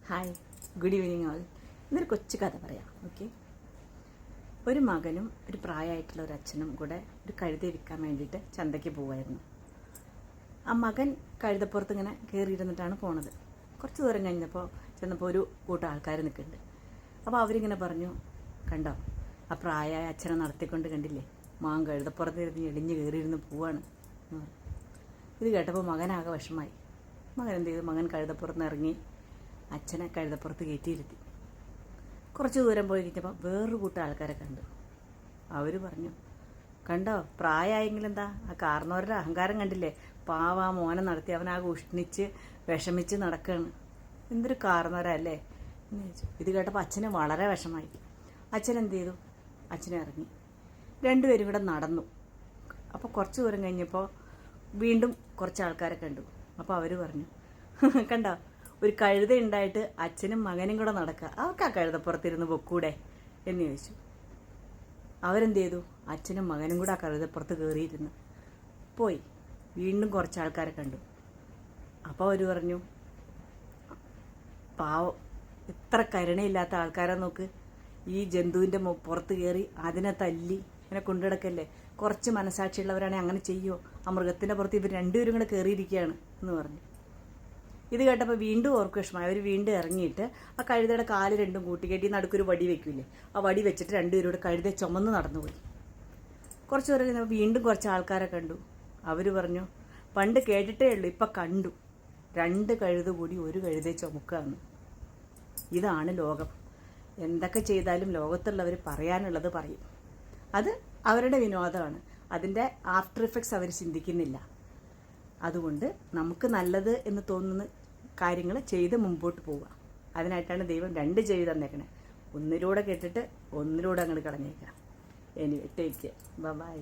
Hi, good evening all. ഇന്നൊരു കൊച്ചു കഥ പറയാം. ഓക്കെ. ഒരു മകനും ഒരു പ്രായമായിട്ടുള്ള ഒരു അച്ഛനും കൂടെ ഒരു കഴുത വിൽക്കാൻ വേണ്ടിയിട്ട് ചന്തയ്ക്ക് പോവായിരുന്നു. ആ മകൻ കഴുതപ്പുറത്ത് ഇങ്ങനെ കയറിയിരുന്നിട്ടാണ് പോണത്. കുറച്ച് ദൂരം കഴിഞ്ഞപ്പോൾ ചെന്നപ്പോൾ ഒരു കൂട്ടം ആൾക്കാർ നിൽക്കുന്നുണ്ട്. അപ്പോൾ അവരിങ്ങനെ പറഞ്ഞു, കണ്ടോ ആ പ്രായമായ അച്ഛനെ നടത്തിക്കൊണ്ട് കണ്ടില്ലേ, മാൻ കഴുതപ്പുറത്ത് ഇരുന്ന് എടിഞ്ഞ് കയറിയിരുന്ന് പോവാണ്. ഇത് കേട്ടപ്പോൾ മകനാകെ വിഷമായി. മകൻ എന്ത് ചെയ്തു? മകൻ കഴുതപ്പുറത്ത് ഇറങ്ങി അച്ഛനെ കഴുതപ്പുറത്ത് കയറ്റിയിരുത്തി. കുറച്ച് ദൂരം പോയി കഴിഞ്ഞപ്പോൾ വേറൊരു കൂട്ടം ആൾക്കാരെ കണ്ടു. അവർ പറഞ്ഞു, കണ്ടോ പ്രായമായെങ്കിലും എന്താ ആ കാരണവരുടെ അഹങ്കാരം കണ്ടില്ലേ, പാവ ആ മോനെ നടത്തി അവനാകെ ഉഷ്ണിച്ച് വിഷമിച്ച് നടക്കുകയാണ്, എന്തൊരു കാരണവരല്ലേ എന്ന് ചോദിച്ചു. ഇത് കേട്ടപ്പോൾ അച്ഛന് വളരെ വിഷമായി. അച്ഛൻ എന്ത് ചെയ്തു? അച്ഛനെ ഇറങ്ങി. രണ്ടുപേരും കൂടെ നടന്നു. അപ്പോൾ കുറച്ച് ദൂരം കഴിഞ്ഞപ്പോൾ വീണ്ടും കുറച്ച് ആൾക്കാരെ കണ്ടു. അപ്പോൾ അവർ പറഞ്ഞു, കണ്ടോ ഒരു കഴുത ഉണ്ടായിട്ട് അച്ഛനും മകനും കൂടെ നടക്കുക, അവർക്ക് ആ കഴുതപ്പുറത്തിരുന്ന് പൊക്കൂടെ എന്ന് ചോദിച്ചു. അവരെന്ത് ചെയ്തു? അച്ഛനും മകനും കൂടെ ആ കഴുതപ്പുറത്ത് കയറിയിരുന്ന് പോയി. വീണ്ടും കുറച്ച് ആൾക്കാരെ കണ്ടു. അപ്പോൾ അവർ പറഞ്ഞു, പാവം ഇത്ര കരുണയില്ലാത്ത ആൾക്കാരെ നോക്ക്, ഈ ജന്തുവിൻ്റെ പുറത്ത് കയറി അതിനെ തല്ലി ഇങ്ങനെ കൊണ്ടുകിടക്കല്ലേ, കുറച്ച് മനസാക്ഷിയുള്ളവരാണെങ്കിൽ അങ്ങനെ ചെയ്യുമോ? ആ മൃഗത്തിൻ്റെ പുറത്ത് ഇവർ രണ്ടുപേരും കൂടെ കയറിയിരിക്കുകയാണ് എന്ന് പറഞ്ഞു. ഇത് കേട്ടപ്പോൾ വീണ്ടും ഓർക്ക് വിഷമമായി. അവർ വീണ്ടും ഇറങ്ങിയിട്ട് ആ കഴുതയുടെ കാല് രണ്ടും കൂട്ടിക്കെട്ടി നടുക്കൊരു വടി വെക്കില്ലേ, ആ വടി വെച്ചിട്ട് രണ്ടുപേരോട് കഴുത ചുമന്ന് നടന്നുപോയി. കുറച്ച് പേര് കഴിഞ്ഞപ്പോൾ വീണ്ടും കുറച്ച് ആൾക്കാരെ കണ്ടു. അവർ പറഞ്ഞു, പണ്ട് കേട്ടിട്ടേ ഉള്ളൂ, ഇപ്പം കണ്ടു, രണ്ട് കഴുത കൂടി ഒരു കഴുതയെ ചുമക്കുകയെന്ന്. ഇതാണ് ലോകം. എന്തൊക്കെ ചെയ്താലും ലോകത്തുള്ളവർ പറയാനുള്ളത് പറയും. അത് അവരുടെ വിനോദമാണ്. അതിൻ്റെ ആഫ്റ്റർ ഇഫക്ട്സ് അവർ ചിന്തിക്കുന്നില്ല. അതുകൊണ്ട് നമുക്ക് നല്ലത് എന്ന് തോന്നുന്ന കാര്യങ്ങൾ ചെയ്ത് മുമ്പോട്ട് പോവുക. അതിനായിട്ടാണ് ദൈവം രണ്ട് ചെവി തന്നേക്കണേ. ഒന്നിലൂടെ കേട്ടിട്ട് ഒന്നിലൂടെ അങ്ങോട്ട് കളഞ്ഞേക്കാം. Anyway, take care. ബൈ.